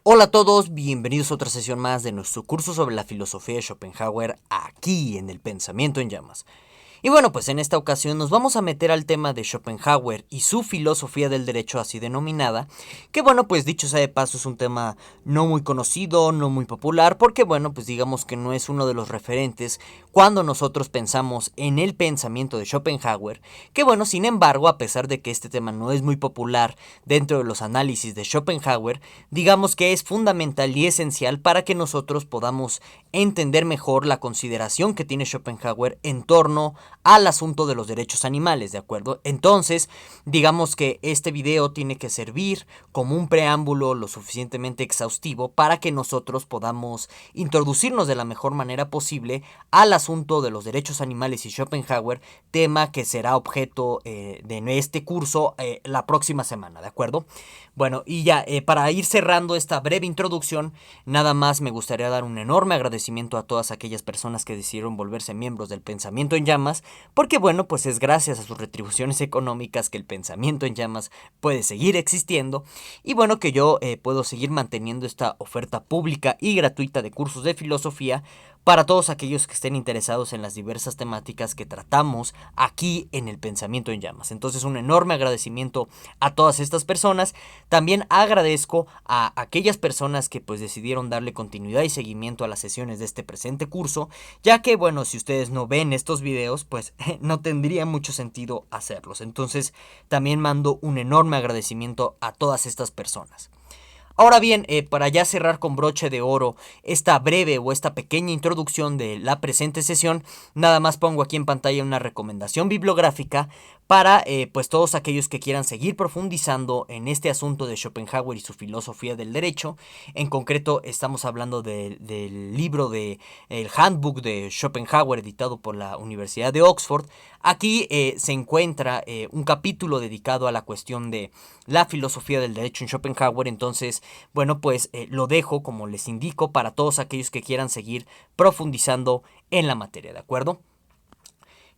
Hola a todos, bienvenidos a otra sesión más de nuestro curso sobre la filosofía de Schopenhauer aquí en el Pensamiento en Llamas. Y bueno, pues en esta ocasión nos vamos a meter al tema de Schopenhauer y su filosofía del derecho así denominada, que bueno, pues dicho sea de paso es un tema no muy conocido, no muy popular, porque bueno, pues digamos que no es uno de los referentes cuando nosotros pensamos en el pensamiento de Schopenhauer, que bueno, sin embargo, a pesar de que este tema no es muy popular dentro de los análisis de Schopenhauer, digamos que es fundamental y esencial para que nosotros podamos entender mejor la consideración que tiene Schopenhauer en torno al asunto de los derechos animales, ¿de acuerdo? Entonces, digamos que este video tiene que servir como un preámbulo lo suficientemente exhaustivo para que nosotros podamos introducirnos de la mejor manera posible al asunto de los derechos animales y Schopenhauer, tema que será objeto de este curso la próxima semana, ¿de acuerdo? Bueno, y ya, para ir cerrando esta breve introducción, nada más me gustaría dar un enorme agradecimiento a todas aquellas personas que decidieron volverse miembros del Pensamiento en Llamas, porque bueno, pues es gracias a sus retribuciones económicas que el Pensamiento en Llamas puede seguir existiendo, y bueno, que yo puedo seguir manteniendo esta oferta pública y gratuita de cursos de filosofía para todos aquellos que estén interesados en las diversas temáticas que tratamos aquí en el Pensamiento en Llamas. Entonces, un enorme agradecimiento a todas estas personas. También agradezco a aquellas personas que pues decidieron darle continuidad y seguimiento a las sesiones de este presente curso, ya que bueno, si ustedes no ven estos videos, pues no tendría mucho sentido hacerlos. Entonces, también mando un enorme agradecimiento a todas estas personas. Ahora bien, para ya cerrar con broche de oro esta breve o esta pequeña introducción de la presente sesión, nada más pongo aquí en pantalla una recomendación bibliográfica para pues todos aquellos que quieran seguir profundizando en este asunto de Schopenhauer y su filosofía del derecho. En concreto estamos hablando del libro de el Handbook de Schopenhauer editado por la Universidad de Oxford. Aquí se encuentra un capítulo dedicado a la cuestión de la filosofía del derecho en Schopenhauer. Entonces, bueno, pues lo dejo como les indico para todos aquellos que quieran seguir profundizando en la materia, ¿de acuerdo?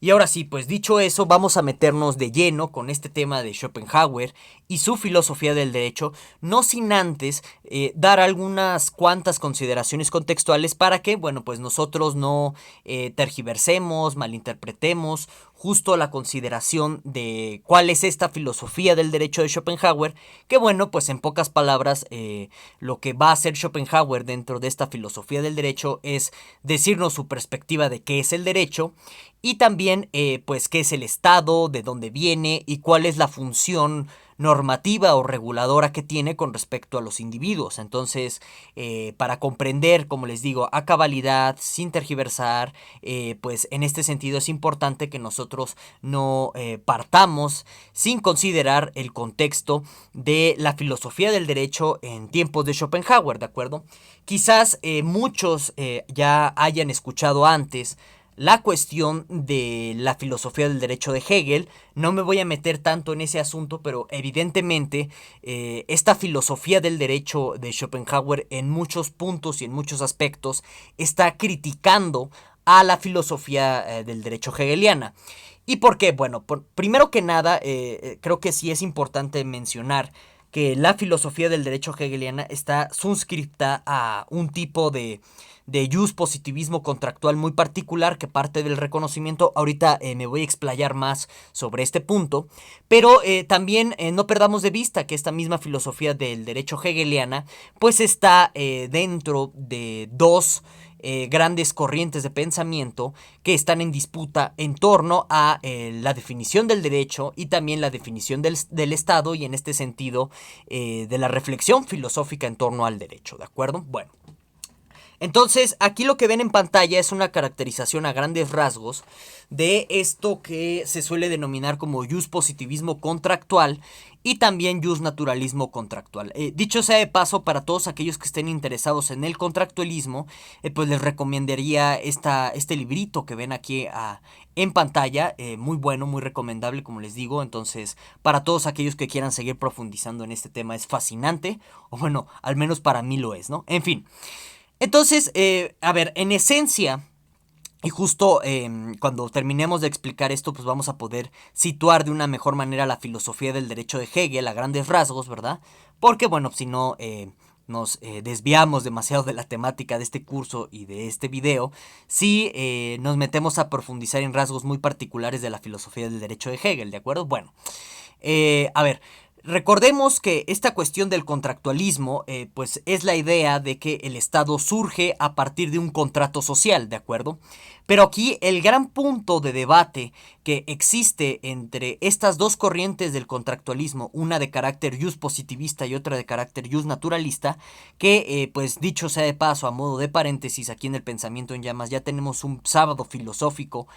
Y ahora sí, pues dicho eso, vamos a meternos de lleno con este tema de Schopenhauer y su filosofía del derecho, no sin antes dar algunas cuantas consideraciones contextuales para que, bueno, pues nosotros no tergiversemos, malinterpretemos justo la consideración de cuál es esta filosofía del derecho de Schopenhauer, que bueno, pues en pocas palabras, lo que va a hacer Schopenhauer dentro de esta filosofía del derecho es decirnos su perspectiva de qué es el derecho y también pues qué es el Estado, de dónde viene y cuál es la función normativa o reguladora que tiene con respecto a los individuos. Entonces, para comprender, como les digo, a cabalidad, sin tergiversar, pues en este sentido es importante que nosotros no partamos sin considerar el contexto de la filosofía del derecho en tiempos de Schopenhauer, ¿de acuerdo? Quizás muchos ya hayan escuchado antes la cuestión de la filosofía del derecho de Hegel. No me voy a meter tanto en ese asunto, pero evidentemente esta filosofía del derecho de Schopenhauer en muchos puntos y en muchos aspectos está criticando a la filosofía del derecho hegeliana. ¿Y por qué? Bueno, primero que nada, creo que sí es importante mencionar que la filosofía del derecho hegeliana está suscripta a un tipo de positivismo contractual muy particular que parte del reconocimiento. Ahorita me voy a explayar más sobre este punto, pero también no perdamos de vista que esta misma filosofía del derecho hegeliana pues está dentro de dos grandes corrientes de pensamiento que están en disputa en torno a la definición del derecho y también la definición del Estado, y en este sentido de la reflexión filosófica en torno al derecho, ¿de acuerdo? Bueno, entonces, aquí lo que ven en pantalla es una caracterización a grandes rasgos de esto que se suele denominar como positivismo contractual y también naturalismo contractual. Dicho sea de paso, para todos aquellos que estén interesados en el contractualismo, pues les recomendaría este librito que ven aquí en pantalla, muy bueno, muy recomendable, como les digo. Entonces, para todos aquellos que quieran seguir profundizando en este tema, es fascinante, o bueno, al menos para mí lo es, ¿no? En fin. Entonces, a ver, en esencia, y justo cuando terminemos de explicar esto, pues vamos a poder situar de una mejor manera la filosofía del derecho de Hegel a grandes rasgos, ¿verdad? Porque, bueno, si no, nos desviamos demasiado de la temática de este curso y de este video si nos metemos a profundizar en rasgos muy particulares de la filosofía del derecho de Hegel, ¿de acuerdo? Bueno, a ver, recordemos que esta cuestión del contractualismo pues es la idea de que el Estado surge a partir de un contrato social, ¿de acuerdo? Pero aquí el gran punto de debate que existe entre estas dos corrientes del contractualismo, una de carácter jus positivista y otra de carácter jus naturalista, que pues dicho sea de paso, a modo de paréntesis, aquí en el Pensamiento en Llamas ya tenemos un sábado filosófico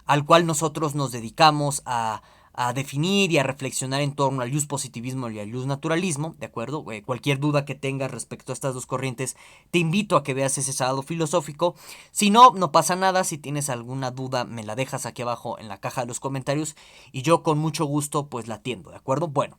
al cual nosotros nos dedicamos a definir y a reflexionar en torno al jus positivismo y al jus naturalismo, ¿de acuerdo? Cualquier duda que tengas respecto a estas dos corrientes, te invito a que veas ese sábado filosófico. Si no, no pasa nada, si tienes alguna duda, me la dejas aquí abajo en la caja de los comentarios y yo con mucho gusto pues la atiendo, ¿de acuerdo? Bueno,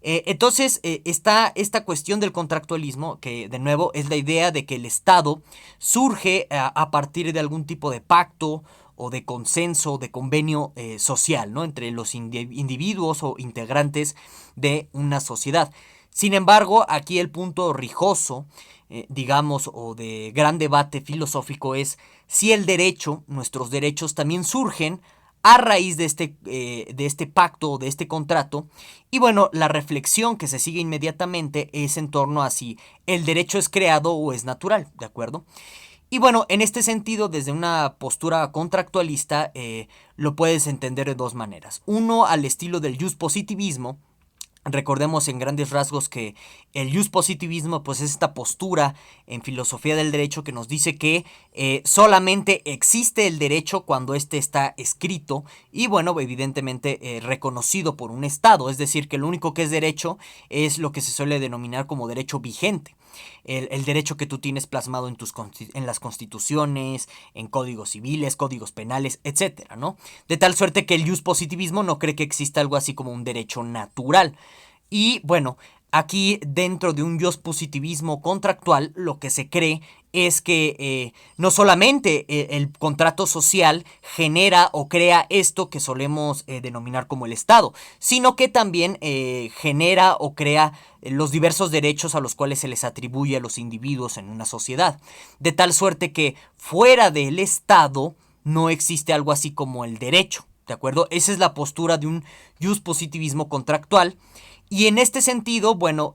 entonces está esta cuestión del contractualismo, que de nuevo es la idea de que el Estado surge a partir de algún tipo de pacto o de consenso, de convenio social, ¿no? Entre los individuos o integrantes de una sociedad. Sin embargo, aquí el punto rijoso, digamos, o de gran debate filosófico es si el derecho, nuestros derechos también surgen a raíz de este pacto o de este contrato. Y bueno, la reflexión que se sigue inmediatamente es en torno a si el derecho es creado o es natural, ¿de acuerdo? Y bueno, en este sentido, desde una postura contractualista, lo puedes entender de dos maneras. Uno, al estilo del jus positivismo. Recordemos en grandes rasgos que el jus positivismo pues es esta postura en filosofía del derecho que nos dice que solamente existe el derecho cuando éste está escrito y bueno, evidentemente reconocido por un Estado, es decir, que lo único que es derecho es lo que se suele denominar como derecho vigente. El derecho que tú tienes plasmado en las constituciones, en códigos civiles, códigos penales, etcétera, ¿no? De tal suerte que el jus positivismo no cree que exista algo así como un derecho natural. Y bueno, aquí dentro de un jus positivismo contractual lo que se cree es que no solamente el contrato social genera o crea esto que solemos denominar como el Estado, sino que también genera o crea los diversos derechos a los cuales se les atribuye a los individuos en una sociedad. De tal suerte que fuera del Estado no existe algo así como el derecho, ¿de acuerdo? Esa es la postura de un jus positivismo contractual. Y en este sentido, bueno,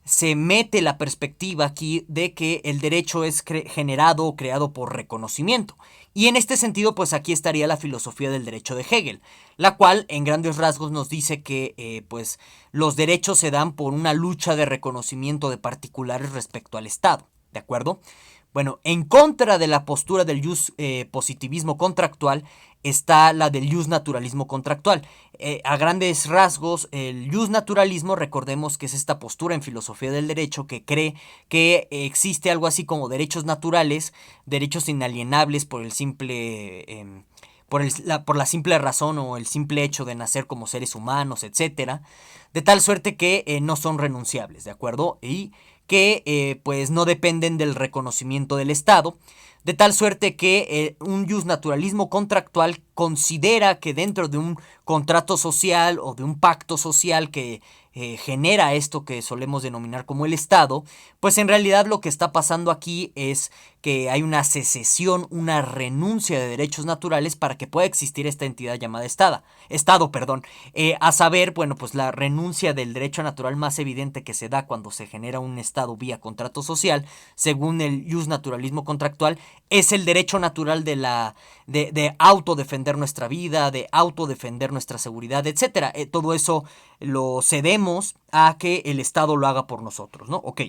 se mete la perspectiva aquí de que el derecho es generado o creado por reconocimiento. Y en este sentido, pues aquí estaría la filosofía del derecho de Hegel, la cual en grandes rasgos nos dice que pues los derechos se dan por una lucha de reconocimiento de particulares respecto al Estado, ¿de acuerdo? Bueno, en contra de la postura del jus positivismo contractual está la del jus naturalismo contractual. A grandes rasgos, el jus naturalismo, recordemos que es esta postura en filosofía del derecho que cree que existe algo así como derechos naturales, derechos inalienables por el simple... por la simple razón o el simple hecho de nacer como seres humanos, etcétera, de tal suerte que no son renunciables, ¿de acuerdo? Y que pues no dependen del reconocimiento del Estado, de tal suerte que un jus naturalismo contractual considera que dentro de un contrato social o de un pacto social que genera esto que solemos denominar como el Estado, pues en realidad lo que está pasando aquí es que hay una secesión, una renuncia de derechos naturales para que pueda existir esta entidad llamada Estado, a saber, bueno, pues la renuncia del derecho natural más evidente que se da cuando se genera un Estado vía contrato social, según el jus naturalismo contractual, es el derecho natural de autodefender nuestra vida, de autodefender nuestra seguridad, etcétera. Todo eso lo cedemos a que el Estado lo haga por nosotros, ¿no? Ok.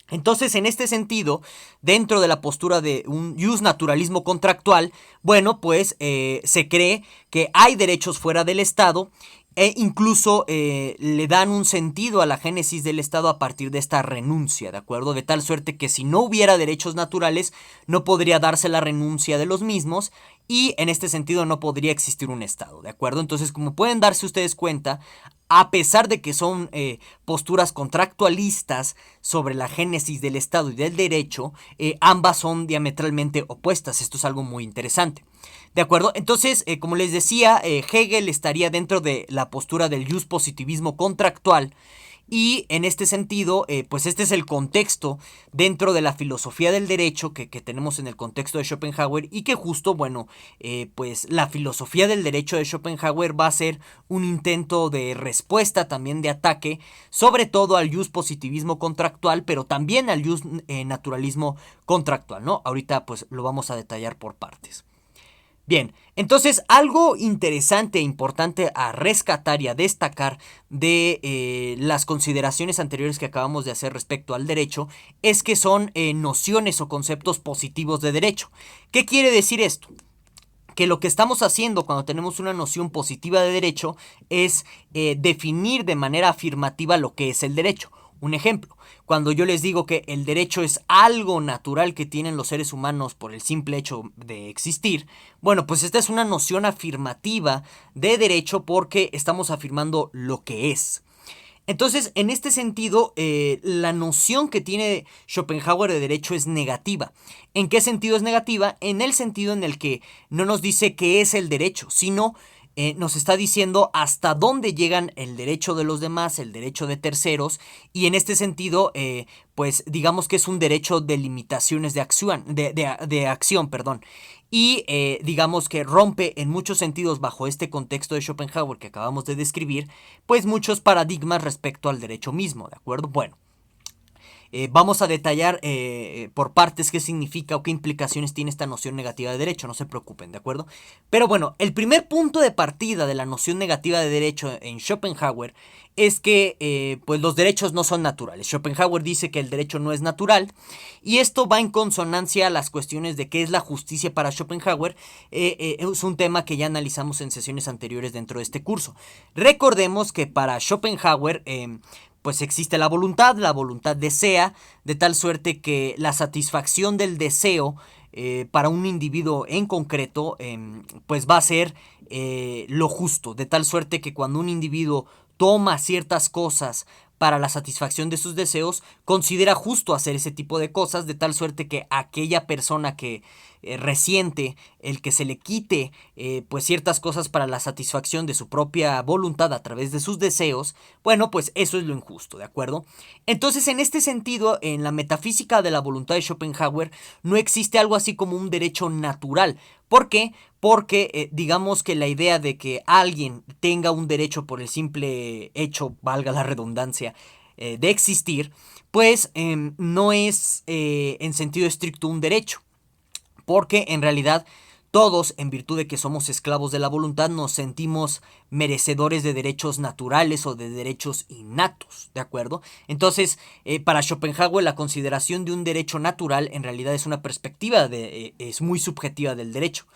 Entonces, en este sentido, dentro de la postura de un jus naturalismo contractual, bueno, pues se cree que hay derechos fuera del Estado e incluso le dan un sentido a la génesis del Estado a partir de esta renuncia, ¿de acuerdo? De tal suerte que si no hubiera derechos naturales, no podría darse la renuncia de los mismos y en este sentido no podría existir un Estado, ¿de acuerdo? Entonces, como pueden darse ustedes cuenta, a pesar de que son posturas contractualistas sobre la génesis del Estado y del derecho, ambas son diametralmente opuestas. Esto es algo muy interesante. ¿De acuerdo? Entonces, como les decía, Hegel estaría dentro de la postura del jus positivismo contractual Y en este sentido, pues este es el contexto dentro de la filosofía del derecho que tenemos en el contexto de Schopenhauer, y que justo, bueno, pues la filosofía del derecho de Schopenhauer va a ser un intento de respuesta, también de ataque, sobre todo al positivismo contractual, pero también al naturalismo contractual, ¿no? Ahorita pues lo vamos a detallar por partes. Bien, entonces algo interesante e importante a rescatar y a destacar de las consideraciones anteriores que acabamos de hacer respecto al derecho es que son nociones o conceptos positivos de derecho. ¿Qué quiere decir esto? Que lo que estamos haciendo cuando tenemos una noción positiva de derecho es definir de manera afirmativa lo que es el derecho. Un ejemplo, cuando yo les digo que el derecho es algo natural que tienen los seres humanos por el simple hecho de existir, bueno, pues esta es una noción afirmativa de derecho porque estamos afirmando lo que es. Entonces, en este sentido, la noción que tiene Schopenhauer de derecho es negativa. ¿En qué sentido es negativa? En el sentido en el que no nos dice qué es el derecho, sino nos está diciendo hasta dónde llegan el derecho de los demás, el derecho de terceros, y en este sentido, pues digamos que es un derecho de limitaciones de acción, perdón. Y digamos que rompe en muchos sentidos, bajo este contexto de Schopenhauer que acabamos de describir, pues muchos paradigmas respecto al derecho mismo, ¿de acuerdo? Bueno, vamos a detallar por partes qué significa o qué implicaciones tiene esta noción negativa de derecho, no se preocupen, ¿de acuerdo? Pero bueno, el primer punto de partida de la noción negativa de derecho en Schopenhauer es que pues los derechos no son naturales. Schopenhauer dice que el derecho no es natural, y esto va en consonancia a las cuestiones de qué es la justicia para Schopenhauer. Es un tema que ya analizamos en sesiones anteriores dentro de este curso. Recordemos que para Schopenhauer pues existe la voluntad desea, de tal suerte que la satisfacción del deseo para un individuo en concreto, pues va a ser lo justo, de tal suerte que cuando un individuo toma ciertas cosas para la satisfacción de sus deseos, considera justo hacer ese tipo de cosas, de tal suerte que aquella persona que resiente el que se le quite pues ciertas cosas para la satisfacción de su propia voluntad a través de sus deseos, bueno, pues eso es lo injusto, ¿de acuerdo? Entonces, en este sentido, en la metafísica de la voluntad de Schopenhauer no existe algo así como un derecho natural. ¿Por qué? Porque digamos que la idea de que alguien tenga un derecho por el simple hecho, valga la redundancia, de existir, pues no es en sentido estricto un derecho. Porque en realidad todos, en virtud de que somos esclavos de la voluntad, nos sentimos merecedores de derechos naturales o de derechos innatos, ¿de acuerdo? Entonces, para Schopenhauer, la consideración de un derecho natural en realidad es una perspectiva es muy subjetiva del derecho.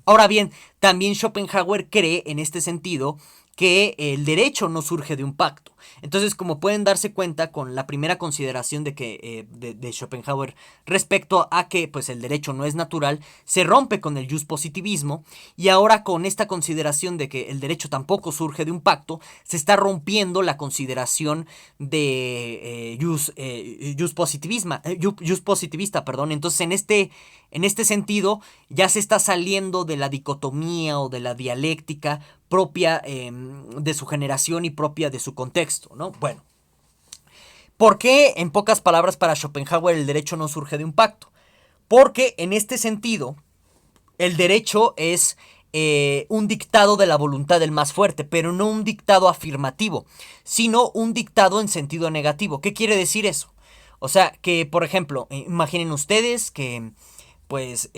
Ahora bien, también Schopenhauer cree en este sentido que el derecho no surge de un pacto. Entonces, como pueden darse cuenta con la primera consideración de Schopenhauer respecto a que pues el derecho no es natural, se rompe con el positivismo, y ahora con esta consideración de que el derecho tampoco surge de un pacto, se está rompiendo la consideración de positivista, perdón. Entonces, en este sentido, ya se está saliendo de la dicotomía o de la dialéctica propia de su generación y propia de su contexto, ¿no? Bueno, ¿por qué, en pocas palabras, para Schopenhauer el derecho no surge de un pacto? Porque en este sentido, el derecho es un dictado de la voluntad del más fuerte, pero no un dictado afirmativo, sino un dictado en sentido negativo. ¿Qué quiere decir eso? O sea, que, por ejemplo, imaginen ustedes que pues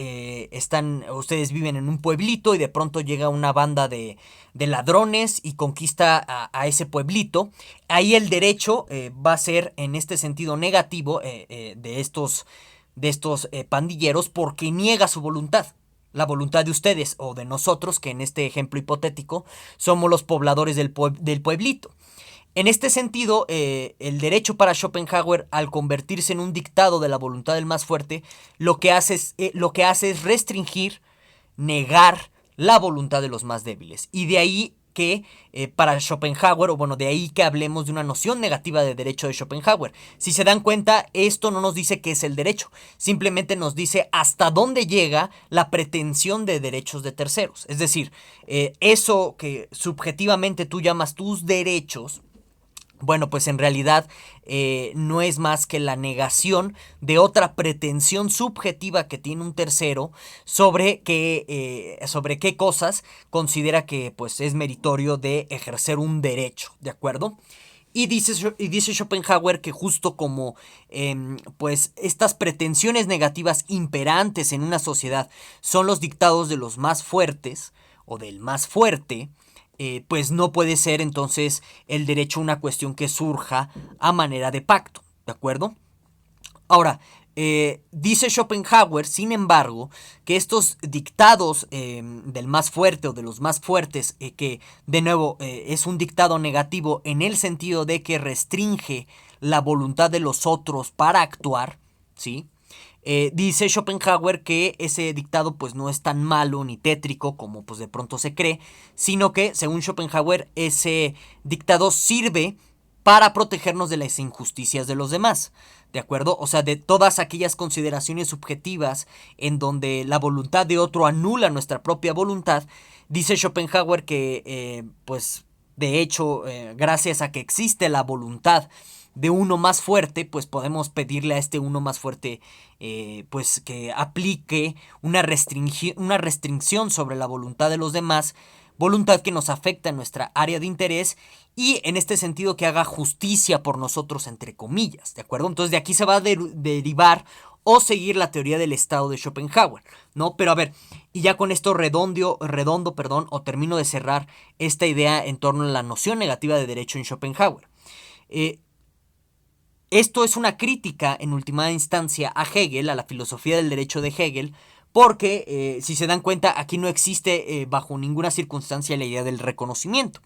ustedes viven en un pueblito y de pronto llega una banda de ladrones y conquista a ese pueblito. Ahí el derecho va a ser en este sentido negativo de estos pandilleros, porque niega su voluntad. La voluntad de ustedes o de nosotros, que en este ejemplo hipotético somos los pobladores del pueblito. En este sentido, el derecho para Schopenhauer, al convertirse en un dictado de la voluntad del más fuerte, lo que hace es restringir, negar la voluntad de los más débiles. Y de ahí que para Schopenhauer, o bueno, de ahí que hablemos de una noción negativa de derecho de Schopenhauer. Si se dan cuenta, esto no nos dice qué es el derecho, simplemente nos dice hasta dónde llega la pretensión de derechos de terceros. Es decir, eso que subjetivamente tú llamas tus derechos, bueno, pues en realidad no es más que la negación de otra pretensión subjetiva que tiene un tercero sobre qué cosas considera que pues es meritorio de ejercer un derecho, ¿de acuerdo? Y dice Schopenhauer que justo como pues estas pretensiones negativas imperantes en una sociedad son los dictados de los más fuertes o del más fuerte, pues no puede ser entonces el derecho una cuestión que surja a manera de pacto, ¿de acuerdo? Ahora, dice Schopenhauer, sin embargo, que estos dictados del más fuerte o de los más fuertes, que de nuevo es un dictado negativo en el sentido de que restringe la voluntad de los otros para actuar, ¿sí? Dice Schopenhauer que ese dictado pues no es tan malo ni tétrico como pues de pronto se cree, sino que según Schopenhauer ese dictado sirve para protegernos de las injusticias de los demás, ¿de acuerdo? O sea, de todas aquellas consideraciones subjetivas en donde la voluntad de otro anula nuestra propia voluntad, dice Schopenhauer que pues de hecho gracias a que existe la voluntad de uno más fuerte, pues podemos pedirle a este uno más fuerte pues que aplique una restricción sobre la voluntad de los demás, voluntad que nos afecta en nuestra área de interés y en este sentido que haga justicia por nosotros entre comillas, ¿de acuerdo? Entonces de aquí se va a derivar o seguir la teoría del estado de Schopenhauer, ¿no? Pero a ver, y ya con esto redondo, perdón, o termino de cerrar esta idea en torno a la noción negativa de derecho en Schopenhauer. Esto es una crítica, en última instancia, a Hegel, a la filosofía del derecho de Hegel, porque, si se dan cuenta, aquí no existe bajo ninguna circunstancia la idea del reconocimiento.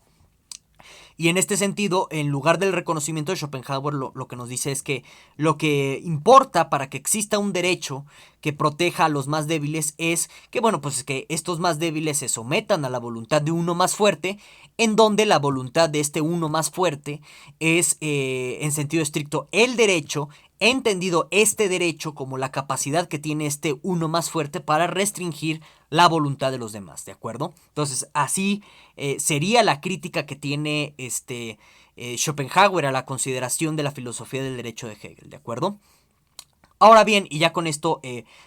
Y en este sentido, en lugar del reconocimiento de Schopenhauer, lo que nos dice es que lo que importa para que exista un derecho que proteja a los más débiles es que, bueno, pues que estos más débiles se sometan a la voluntad de uno más fuerte, en donde la voluntad de este uno más fuerte es, en sentido estricto, el derecho, entendido este derecho como la capacidad que tiene este uno más fuerte para restringir la voluntad de los demás, ¿de acuerdo? Entonces, así sería la crítica que tiene Schopenhauer a la consideración de la filosofía del derecho de Hegel, ¿de acuerdo? Ahora bien, y ya con esto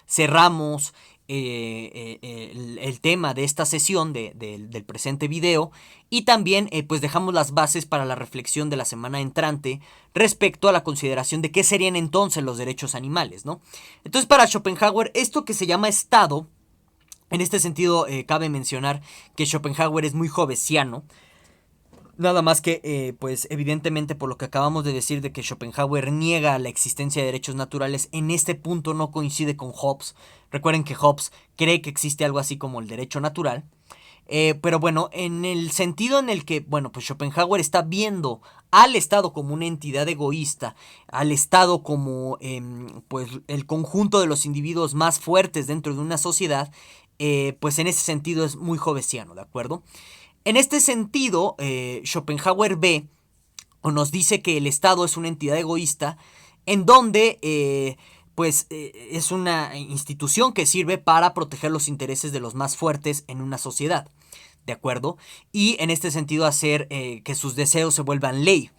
cerramos el tema de esta sesión del presente video y también pues dejamos las bases para la reflexión de la semana entrante respecto a la consideración de qué serían entonces los derechos animales, ¿no? Entonces para Schopenhauer esto que se llama Estado, en este sentido cabe mencionar que Schopenhauer es muy jovesiano. Nada más que, pues evidentemente por lo que acabamos de decir de que Schopenhauer niega la existencia de derechos naturales, en este punto no coincide con Hobbes. Recuerden que Hobbes cree que existe algo así como el derecho natural. Pero bueno, en el sentido en el que, bueno, pues Schopenhauer está viendo al Estado como una entidad egoísta, al Estado como, pues, el conjunto de los individuos más fuertes dentro de una sociedad, pues en ese sentido es muy hobbesiano, ¿de acuerdo? En este sentido, Schopenhauer ve o nos dice que el Estado es una entidad egoísta en donde pues es una institución que sirve para proteger los intereses de los más fuertes en una sociedad, ¿de acuerdo? Y en este sentido hacer que sus deseos se vuelvan ley.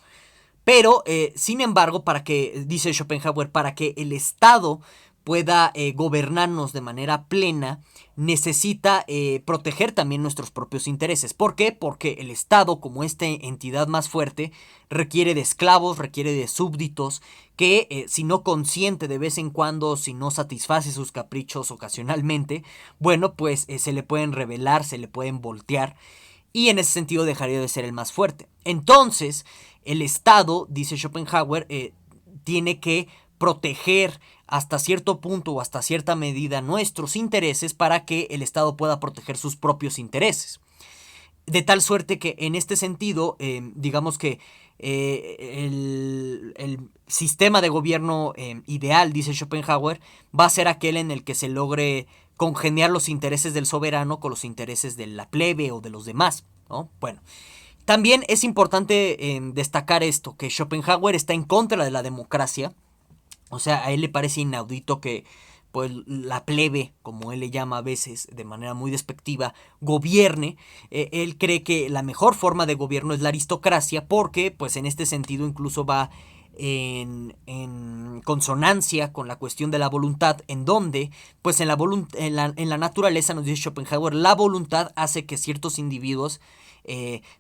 Pero, sin embargo, dice Schopenhauer, para que el Estado pueda gobernarnos de manera plena, necesita proteger también nuestros propios intereses. ¿Por qué? Porque el Estado, como esta entidad más fuerte, requiere de esclavos, requiere de súbditos, que si no consiente de vez en cuando, si no satisface sus caprichos ocasionalmente, bueno, pues se le pueden rebelar, se le pueden voltear, y en ese sentido dejaría de ser el más fuerte. Entonces, el Estado, dice Schopenhauer, tiene que proteger hasta cierto punto o hasta cierta medida nuestros intereses para que el Estado pueda proteger sus propios intereses. De tal suerte que en este sentido, digamos que el sistema de gobierno ideal, dice Schopenhauer, va a ser aquel en el que se logre congeniar los intereses del soberano con los intereses de la plebe o de los demás, ¿no? Bueno, también es importante destacar esto, que Schopenhauer está en contra de la democracia. O sea, a él le parece inaudito que pues la plebe, como él le llama a veces de manera muy despectiva, gobierne. Él cree que la mejor forma de gobierno es la aristocracia, porque pues en este sentido incluso va en consonancia con la cuestión de la voluntad, en donde pues en la naturaleza, nos dice Schopenhauer, la voluntad hace que ciertos individuos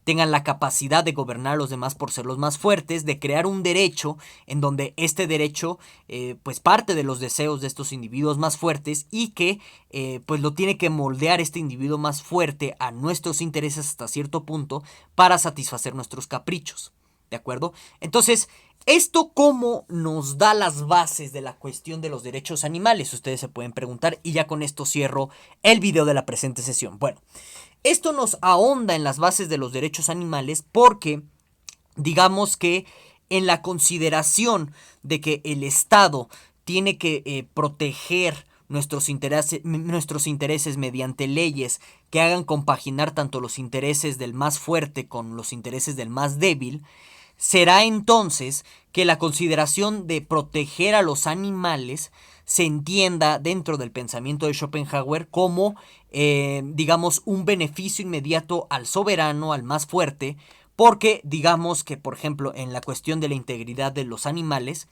tengan la capacidad de gobernar a los demás por ser los más fuertes, de crear un derecho en donde este derecho pues parte de los deseos de estos individuos más fuertes, y que pues lo tiene que moldear este individuo más fuerte a nuestros intereses hasta cierto punto para satisfacer nuestros caprichos. ¿De acuerdo? Entonces, ¿esto cómo nos da las bases de la cuestión de los derechos animales? Ustedes se pueden preguntar, y ya con esto cierro el video de la presente sesión. Bueno, esto nos ahonda en las bases de los derechos animales porque, digamos que en la consideración de que el Estado tiene que proteger nuestros intereses mediante leyes que hagan compaginar tanto los intereses del más fuerte con los intereses del más débil, será entonces que la consideración de proteger a los animales se entienda dentro del pensamiento de Schopenhauer como, digamos, un beneficio inmediato al soberano, al más fuerte, porque digamos que, por ejemplo, en la cuestión de la integridad de los animales,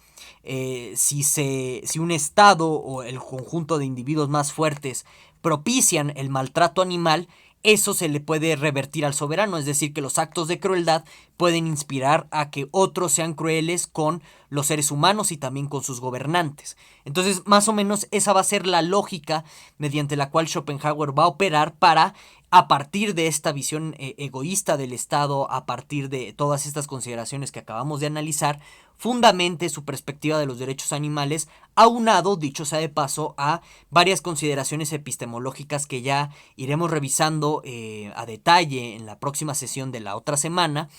si un estado o el conjunto de individuos más fuertes propician el maltrato animal, eso se le puede revertir al soberano, es decir, que los actos de crueldad pueden inspirar a que otros sean crueles con los seres humanos y también con sus gobernantes. Entonces, más o menos esa va a ser la lógica mediante la cual Schopenhauer va a operar para, a partir de esta visión egoísta del Estado, a partir de todas estas consideraciones que acabamos de analizar, fundamente su perspectiva de los derechos animales, aunado, dicho sea de paso, a varias consideraciones epistemológicas que ya iremos revisando a detalle en la próxima sesión de la otra semana,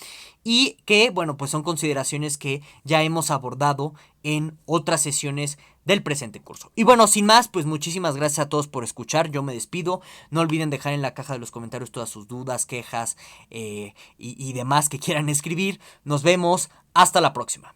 y que, bueno, pues son consideraciones que ya hemos abordado en otras sesiones del presente curso. Y bueno, sin más, pues muchísimas gracias a todos por escuchar. Yo me despido. No olviden dejar en la caja de los comentarios todas sus dudas, quejas y demás que quieran escribir. Nos vemos. Hasta la próxima.